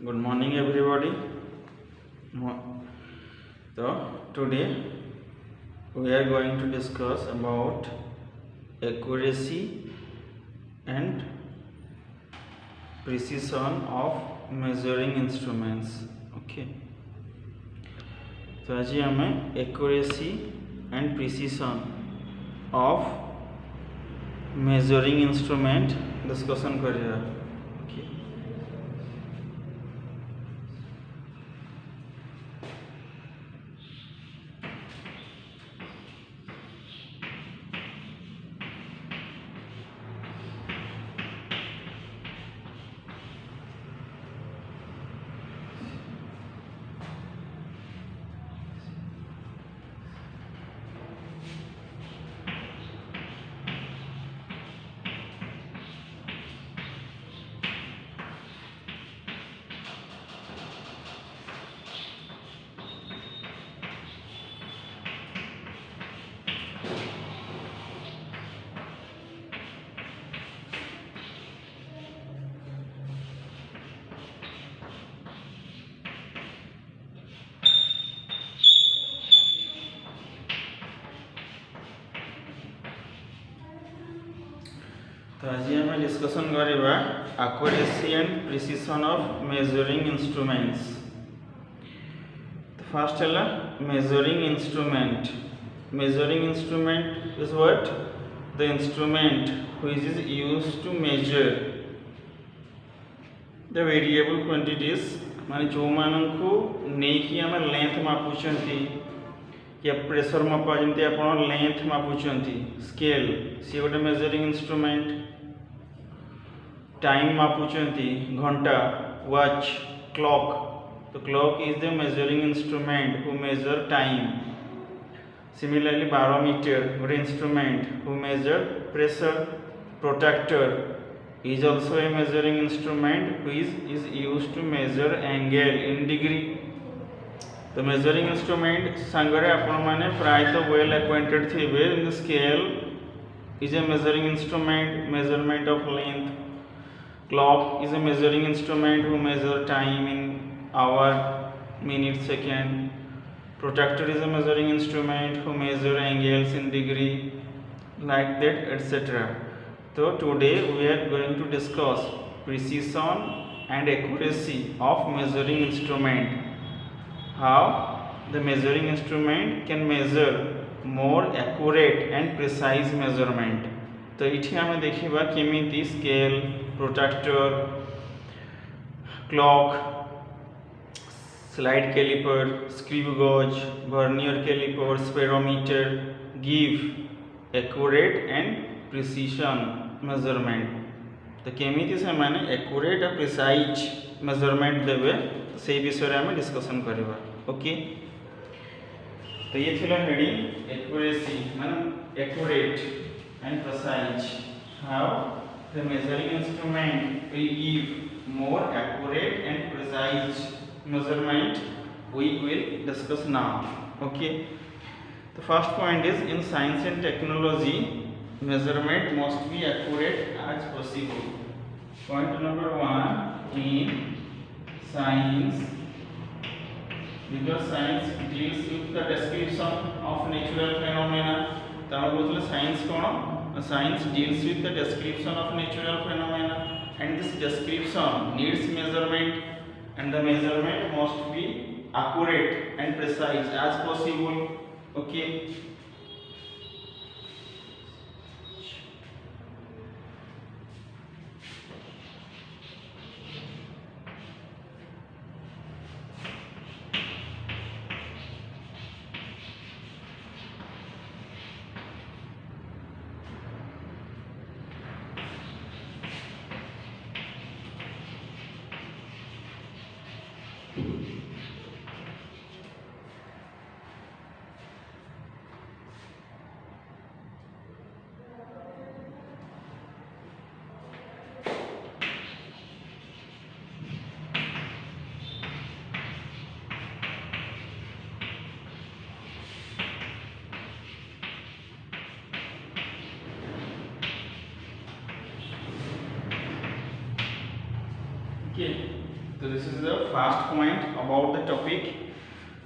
Good morning, everybody. So, today we are going to discuss about accuracy and precision of measuring instruments. Okay. तो आज हमें accuracy and precision of measuring instrument discussion करेगा. Okay. तो आज आम discussion करवा accuracy and precision of measuring instruments. तो first है measuring instrument. Measuring instrument is what? The instrument which is used to measure the variable quantities. माने जो मानू नहीं कि आम लेंथ मापुचंती या प्रेशर मापा जमती आप लेंथ मापुचंती स्केल सी गोटे मेजरिंग इंस्ट्रूमेंट. टाइम मापुचंती घंटा वॉच क्लॉक. तो clock is the measuring instrument who measure time. Similarly barometer गोटे instrument who measure pressure. Protractor is also a measuring instrument which is used to measure angle in degree. तो measuring instrument संगरे आपण माने प्राय तो well acquainted थिबे. The scale is a measuring instrument, measurement of length. Clock is a measuring instrument who measure time in hour, minute, second. Protractor is a measuring instrument who measure angles in degree, like that, etc. So today we are going to discuss precision and accuracy of measuring instrument. How the measuring instrument can measure more accurate and precise measurement. तो इठी आम देखा केमिति scale, protractor, clock, slide calipers, screw gauge, vernier calipers, spherometer give accurate and precision measurement. तो केमिति से माने accurate और precise measurement देवे से विषय में आम डिस्कसन करवा. ओके. तो ये थिला हेडिंग एक्यूरेसी माने accurate and precise. How the measuring instrument will give more accurate and precise measurement we will discuss now. Okay. The first point is in science and technology measurement must be accurate as possible. Point number 1 in science, because science deals with the description of natural phenomena. ताम बोलते science कौन? Science deals with the description of natural phenomena and this description needs measurement. And the measurement must be accurate and precise as possible. Okay. Okay. तो So this is the first point about the topic.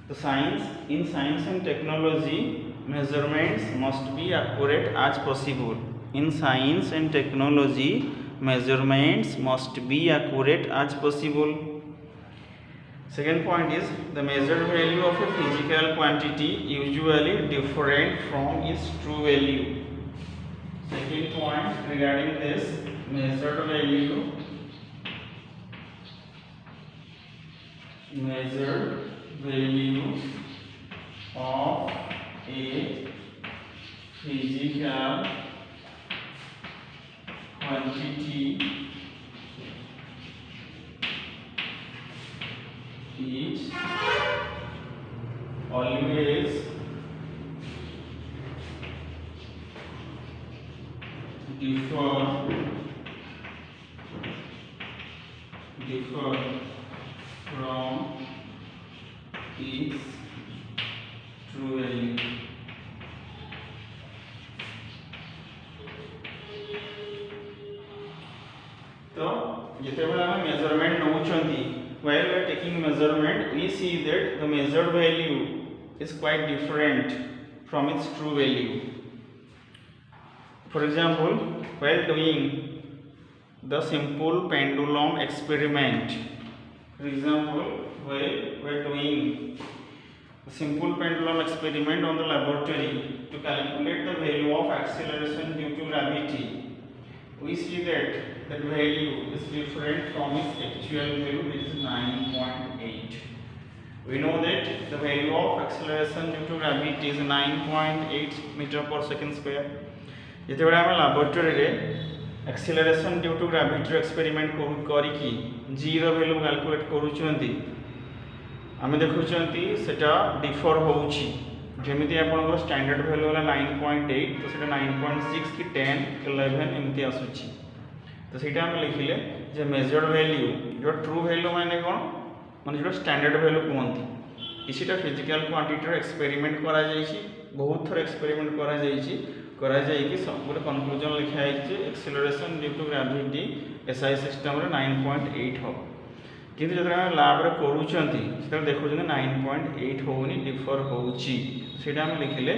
The science in science and technology, measurements must be accurate as possible. In science and technology, measurements must be accurate as possible. Second point is the measured value of a physical quantity usually different from its true value. Second point regarding this measured value of a physical quantity is always differ from its true value. तो जितेबाला हम measurement नौचंती while we are taking measurement we see that the measured value is quite different from its true value. For example, while doing the simple pendulum experiment, for example, while we are doing a simple pendulum experiment on the laboratory to calculate the value of acceleration due to gravity, we see that that value is different from its actual value, which is 9.8. We know that the value of acceleration due to gravity is 9.8 meter per second square. जितेबाला आम laboratory रे acceleration due to gravity experiment करिकी जी रो value calculate करूचंती आमे देखुचंती सेटा differ होउची जेमिति आपनकर standard value होला 9.8 तो सेटा 9.6 कि 10 11 एमती आसुची तो सेटा हम लिखिले जे मेजर्ड वैल्यू जो ट्रू वैल्यू माने कोन माने जो स्टैंडर्ड वैल्यू कहंती किसीटा फिजिकल क्वांटिटी रो एक्सपेरिमेंट करा जाईची बहुत थोर एक्सपेरिमेंट करा जाईची गोटे कनक्लूजन लिखा है acceleration due to gravity SI system 9.8 हम किंतु जो लैब रे करूचंती से देखुं 9.8 होनी डिफर होउची सेटा हम लिखिले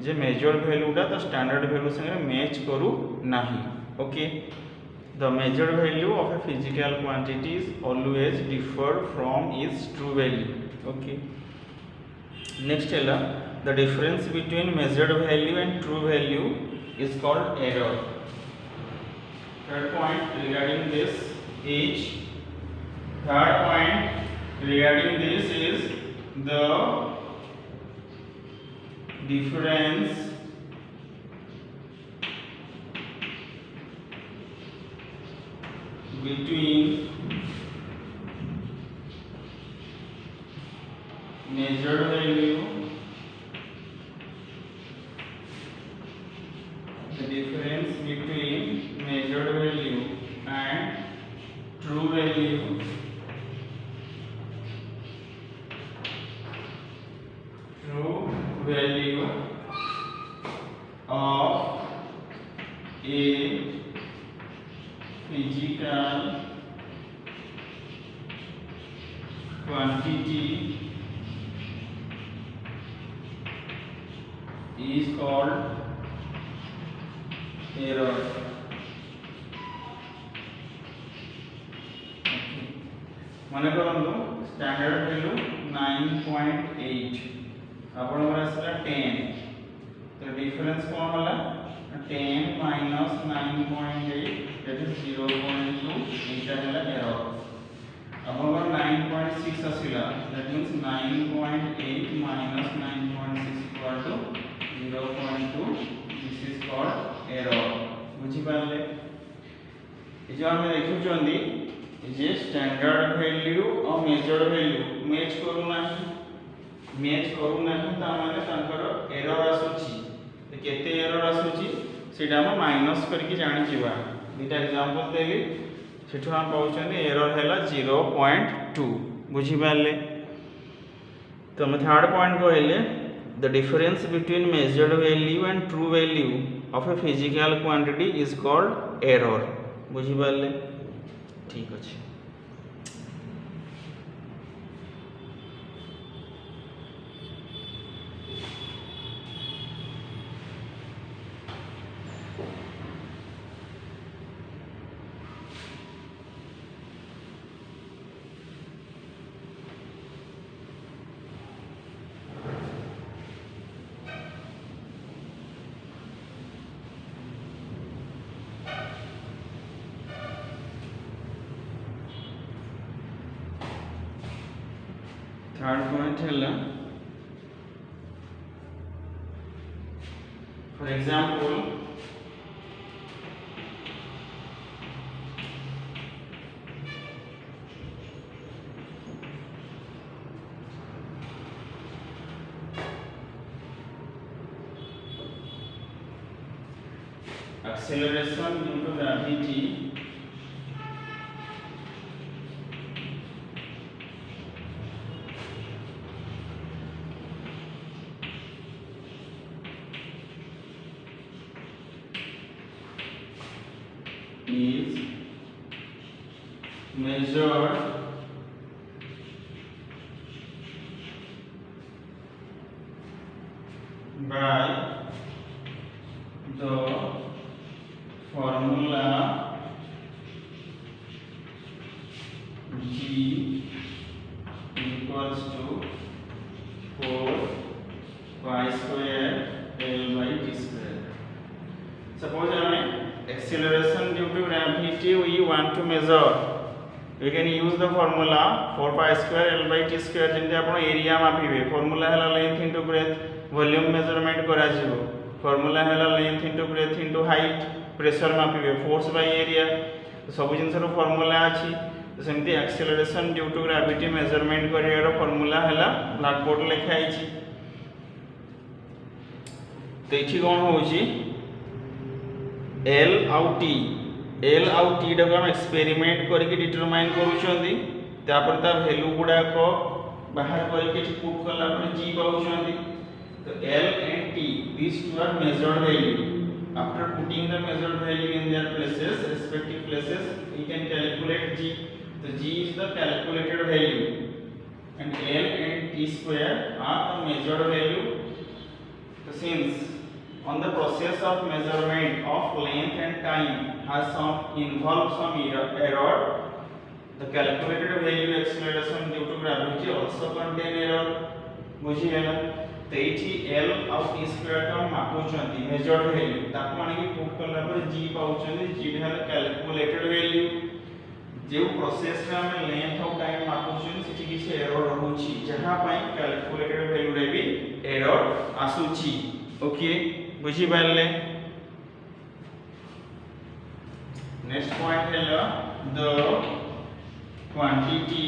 जे मेजर्ड वैल्यूटा तो स्टैंडर्ड वैल्यू संगे मैच करू नाही. Okay the measured value of a physical quantity is always differ from its true value. Okay next है the difference between measured value and true value is called error. Third point regarding this is the difference between measured value and true value of a physical quantity is called error. माने करंतु standard value 9.8 आपनकर आसला 10 तो difference कोन होला 10 minus 9.8 that is 0.2 एटा होला error. आपनकर 9.6 आसिला that means 9.8 minus 9.6 equal to 0.2 this is called error. बुझी पाले ए जो हम देखुचंदी जे स्टैंडर्ड वैल्यू और मेजर्ड वैल्यू मैच करू नाही ता माने तांकर एरर आसुची केते एरर आसुची सेटा हम माइनस करके जानि जीवा. दुटा एग्जांपल देली सेठो हम पाउछन एरर हैला 0.2. बुझी पाले तो हम थर्ड पॉइंट कहले the difference between measured value and true value of a physical quantity is called error. बुझी पाले ठीक अच्छे. थर्ड पॉइंट है for example acceleration due to gravity is measured by the formula G equals to 4 pi square L by T square. Suppose acceleration due to gravity we want to measure, we can use the formula 4 pi square L by T square. जेंते आपण area मापिबे formula हैला length into breadth, volume measurement करा जिवो, formula हैला length into breadth into height, pressure मापिबे force by area, तो सब जिंस रो फॉर्मूला अछि. तो सेमती acceleration due to gravity measurement करियार फॉर्मूला हैला ब्लैक बोर्ड लिखा आइछि. तो एठी कोन होउछि L आउ T, L आउ T डको हम एक्सपेरिमेंट करके डिटरमाइन करूछंती, तापर ता वैल्यू गुडा को बाहर करके पुट करला पर G पाउछंती. तो L and T, these two are measured value. After putting the measured value in their places, respective places, we can calculate G. So G is the calculated value, and L and T square are the measured value. So since on the process of measurement of length and time has involved some error, the calculated value acceleration due to gravity also contain error. बुझी गेला. तो एठी L और T square का मापुचंती measured value ताको आनी put करला पर G पाउचंती. G है कैलकुलेटेड वैल्यू. जे प्रोसेस में हम लेंथ और टाइम मापुचंती सेठी किछ एरर रहउची, जहां पई कैलकुलेटेड वैल्यू रे भी एरर आसुची. ओके बुझी पाले. नेक्स्ट पॉइंट है the quantity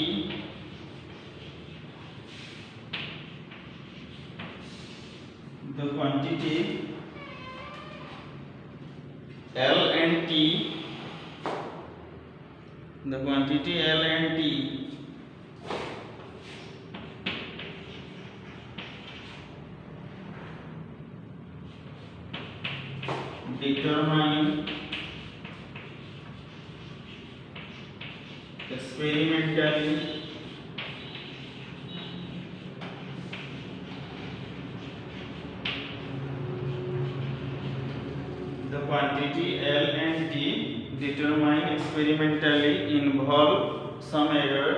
L and T, the quantity L and T determine experimentally the quantity L and T determine experimentally involve some error,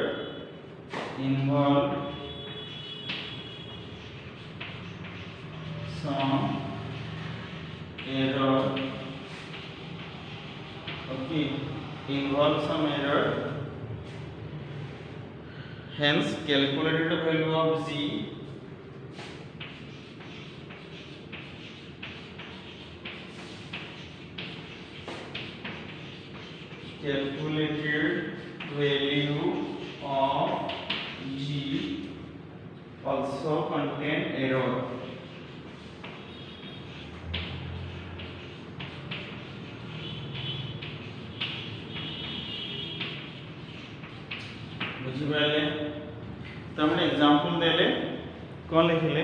okay, involve some error, hence calculated value of Z calculated value of G also contain error. बुझिपारे. तो हमने example देले कौन लिखले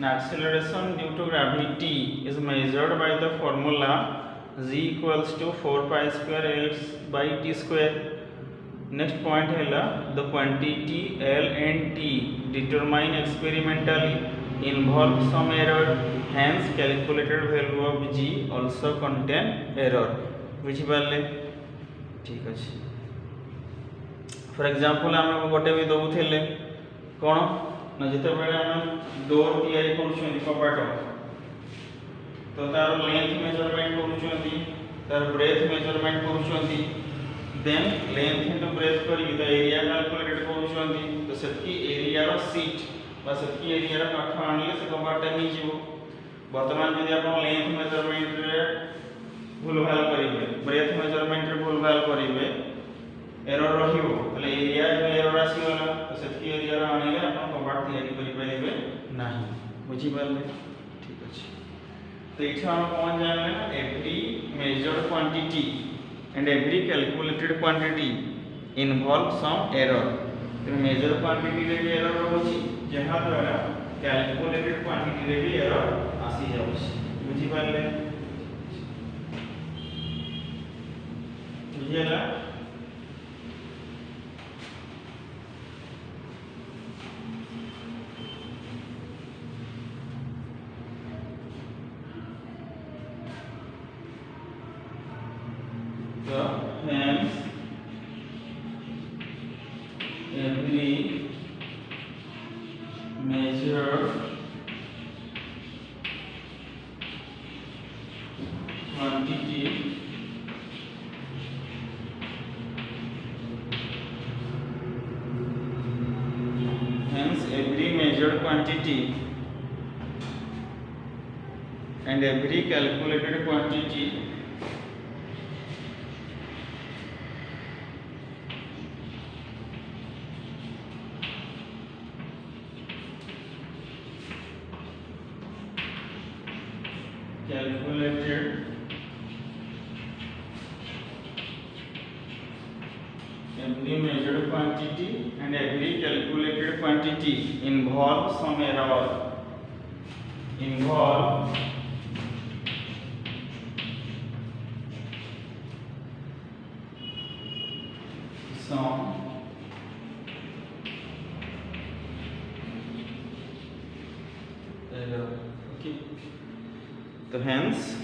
ना acceleration due to gravity is measured by the formula G equals to 4 pi square L by T square. Next point है the quantity L and T determine experimentally. involve some error, hence calculated value of g also contain error. बुझी पाले? ठीक अच्छे. For example आम गोटे भी दौले कौन ना जिते बड़े आम डोर तैयारी कर कपाट तो तार लेंथ मेजरमेंट कर ब्रेथ मेजरमेंट कर देन लेंथ इंटू ब्रेथ कर एरिया कैलकुलेट कर तो सेतकी एरिया रो सीट बा सेतकी एरिया रो काठ आनले से कपाटा नहीं जीवो. वर्तमान जदि आप लेंथ मेजरमेंट रे भूल भाल करिवे ब्रेथ मेजरमेंट रे भूल भाल करिवे एरर रहिबो तले एरिया जो एरर आसी गला तो सेतकी एरिया रो आनले आपण कपाट तैयारी करि परिबे नाही. बुझी पाले? ठीक अछि. तो इठा हम कौन जानले ना every measured quantity and every calculated quantity involve some error. तो मेजर क्वांटिटी रे भी एरर रहउची जहा द्वारा कैलकुलेटेड क्वांटिटी रे भी एरर आसी जाउची. बुझी पाले? बुझियला? So hence every measured quantity and every calculated quantity every measured quantity and every calculated quantity involve some error. Involve some error. Okay. So hence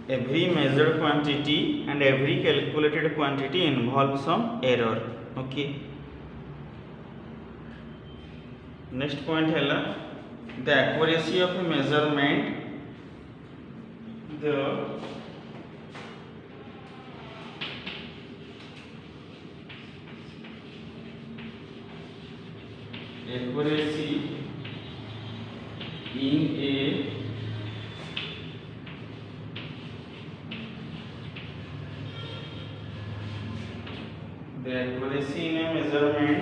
every measured quantity and every calculated quantity involves some error. Okay. Next point है the accuracy of a measurement. The accuracy in a the accuracy in a measurement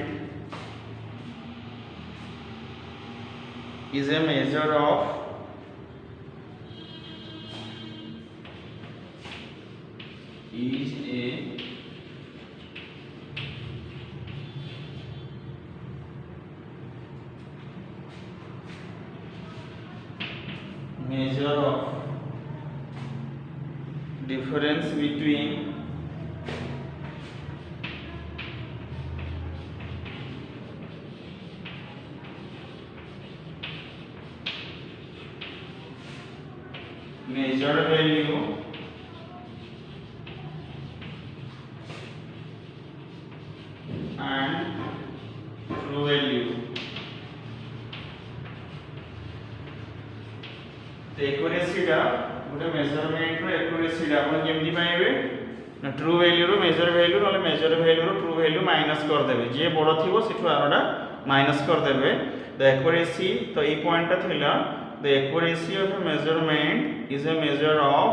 is a measure of measure of difference between measured value and true value. तो accuracy टा गोटे measurement रो accuracy टा आपण केमती पाइबे ना true value रो measure value नले मेजर वैल्यू रो ट्रू वैल्यू माइनस कर देबे जे बड़ थिवो सेठु आरोडा माइनस कर देबे. द एक्यूरेसी तो ई पॉइंट टा थिला the accuracy of a measurement is a measure of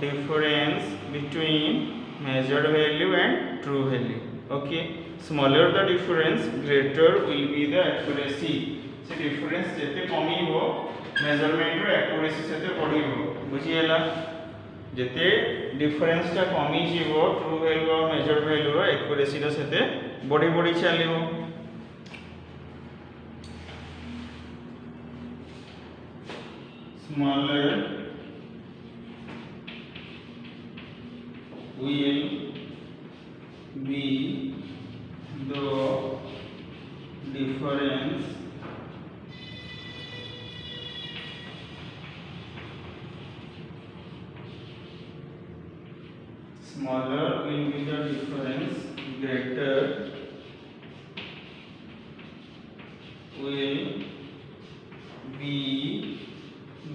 difference between measured value and true value. Okay, smaller the difference greater will be the accuracy. से difference जते कमी हो measurement रो accuracy सेते बढ़ी हो. बुझियला? जते difference टा कमी जीवो true value और measured value रो accuracy रो सेते बढ़ी बढ़ी चलिवो. Smaller will be the difference smaller will be the difference, greater will be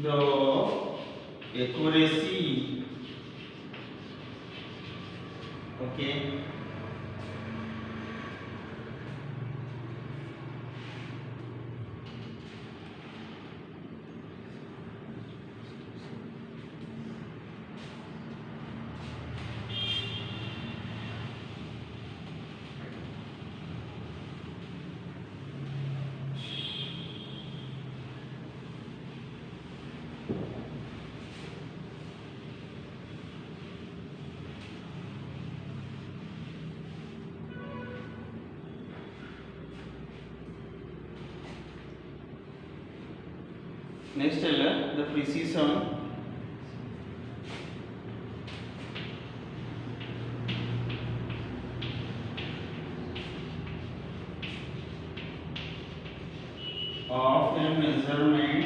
the accuracy. Okay. Next the precision of a measurement.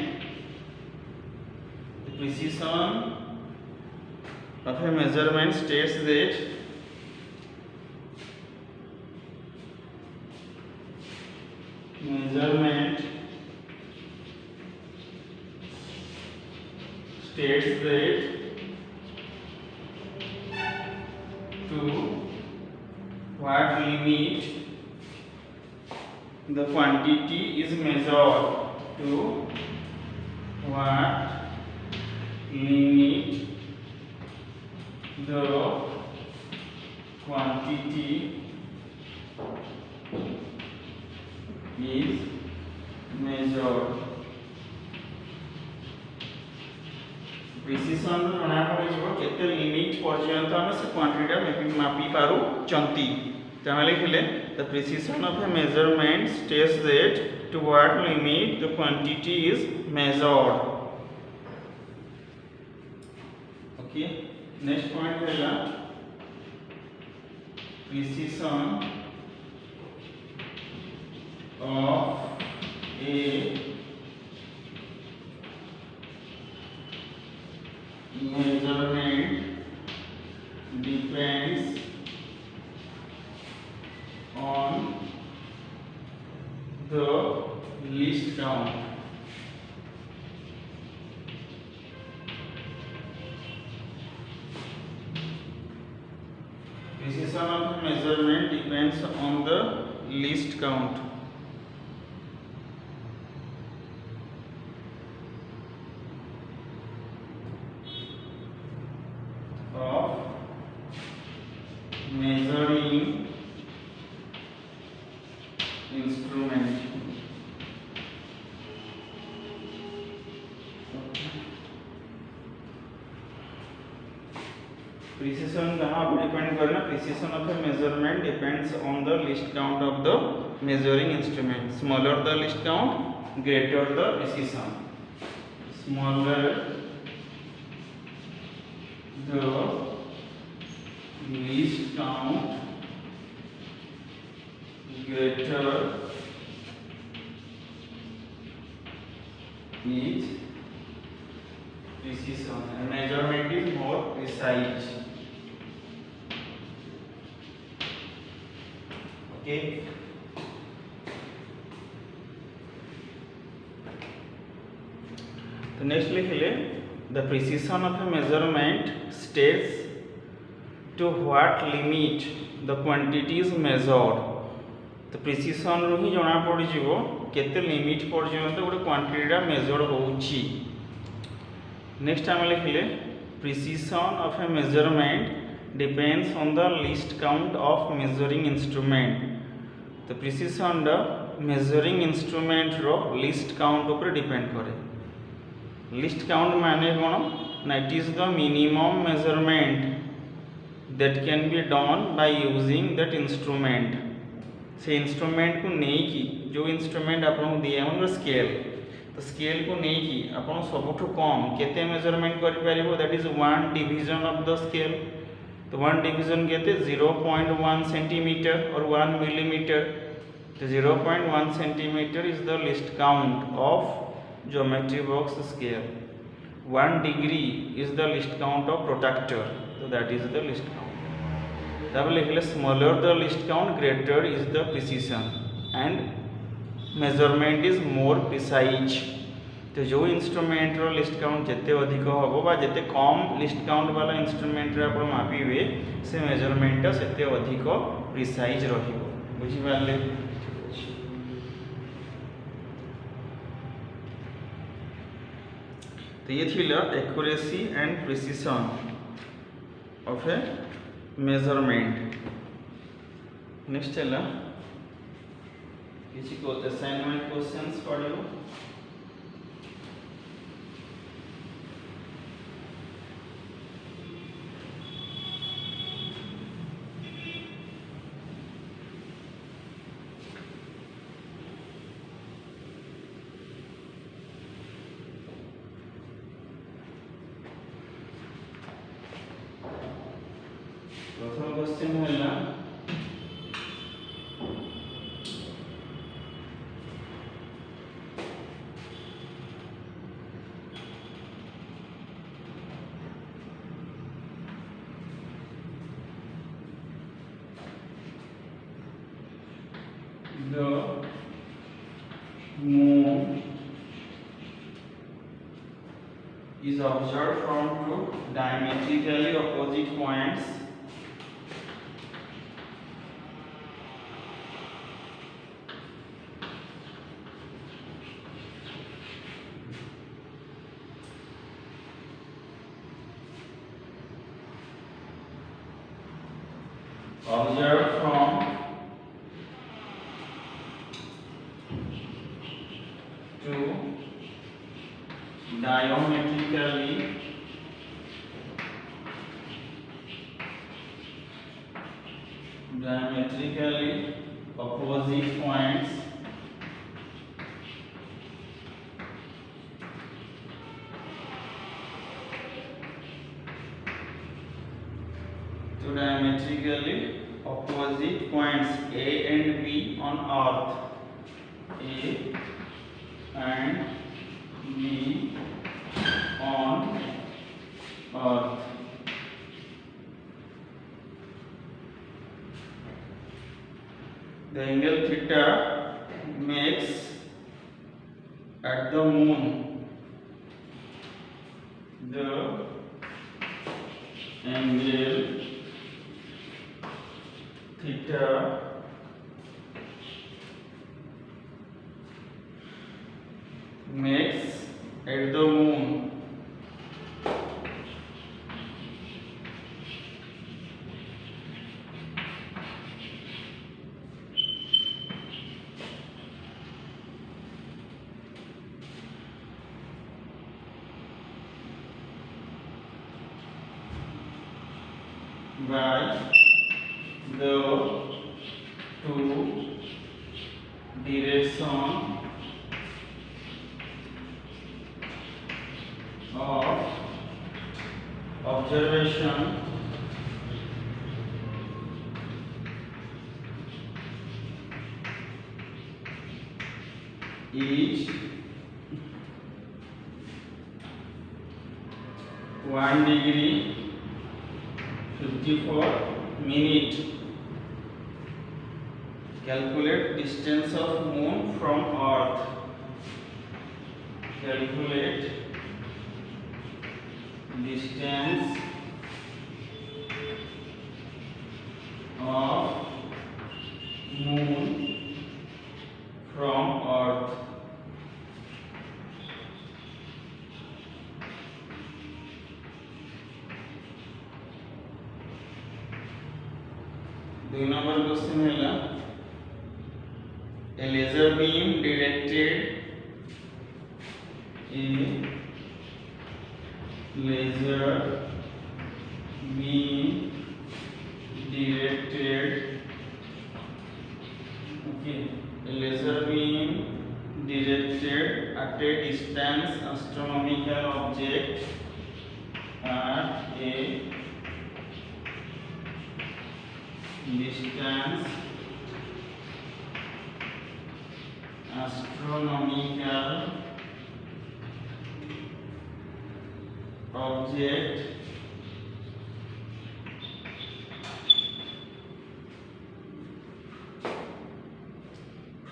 The precision of a measurement states that measurement states that to what limit the quantity is measured, to what limit the quantity is measured. Precision जना पड़ो केते limit पर्यंत आम से quantity मापी पारु चंती तेना लिखिले the precision of a measurement states that to what limit the quantity is measured. Okay. Next point है precision of a measurement depends on the least count. Precision of measurement depends on the least count. Measuring instrument. Precision कहाँ पर depend करना? Precision of a measurement depends on the least count of the measuring instrument. Smaller the least count, greater the precision. Smaller the least count, greater is precision, and measurement is more precise. Okay. तो next लिख ले the precision of a measurement states to what limit the quantity is measured. तो precision रो ही जना पड़ी जीवो केते limit पर्यंत गोटे क्वांटिटीटा मेजर होउची. नेक्स्ट हम लिखले precision of a measurement depends on the least count of measuring instrument. तो प्रिसिशन द मेजरिंग इंस्ट्रूमेंट रो लिस्ट काउंट ऊपर डिपेंड करे. लिस्ट काउंट माने कोन ना it is the minimum measurement that can be done by using that instrument. से instrument को नहीं की जो इंस्ट्रूमेंट आपन दिए हमर स्केल तो स्केल को नहीं की आपन सबठु कम केते मेजरमेंट करि पारिबो that is 1 division of the scale. तो 1 डिवीजन केते 0.1 सेंटीमीटर और 1 मिलीमीटर. तो 0.1 centimetre is the least count of geometry box scale. 1 degree is the least count of protractor. So that is the least count. तापर लिखले smaller the least count greater is the precision and measurement is more precise. तो जो instrument रो least count जिते अधिक हम बा जिते कम लिस्ट काउंट वाला इंस्ट्रूमेंट आप मापिबे से मेजरमेंट सेते अधिक प्रिसाइज रहिबो। बुझी पारले? तो ये थी accuracy and precision of a measurement. Next है किसी को असाइनमेंट क्वेश्चंस पढ़ो। प्रथम क्वेश्चन है the moon is observed from two diametrically opposite points observed from two diametrically opposite points diametrically opposite points A and B on earth, A and B on earth. The angle theta makes at the moon the angle theta makes at the moon by the two direction of observation is 1 degree 54 minutes. Calculate distance of moon from earth. Calculate distance of moon from earth. दो number question है a laser beam directed at a distance astronomical object at a distance astronomical object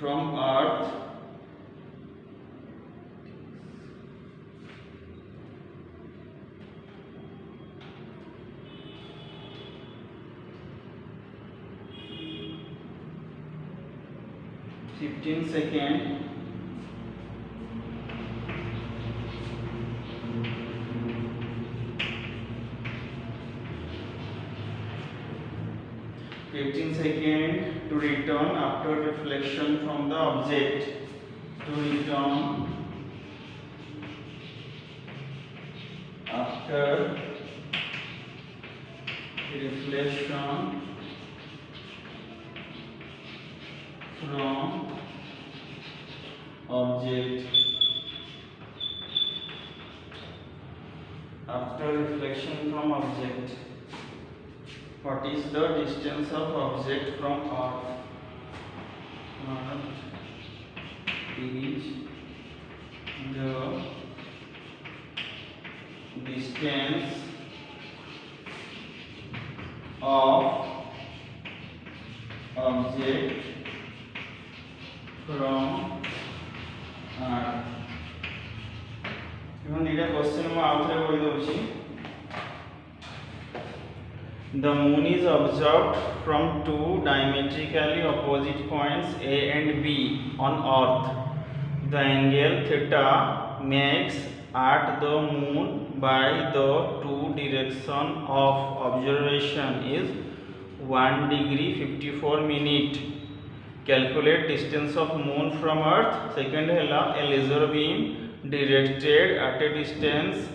from earth (15 seconds) 15 seconds to return after reflection from the object. To return after reflection from object. After reflection from object. What is the distance of object from earth? Earth is the distance of object from earth. even dita question mu outre koi douchi. The moon is observed from two diametrically opposite points A and B on earth. The angle theta makes at the moon by the two direction of observation is 1 degree 54 minute. Calculate distance of moon from earth. Second hela a laser beam directed at a distance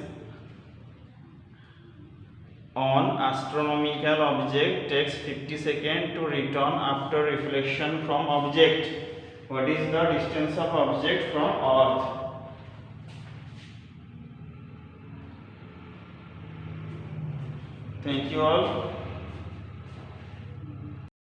on astronomical object takes 50 seconds to return after reflection from object. What is the distance of object from earth? Thank you all.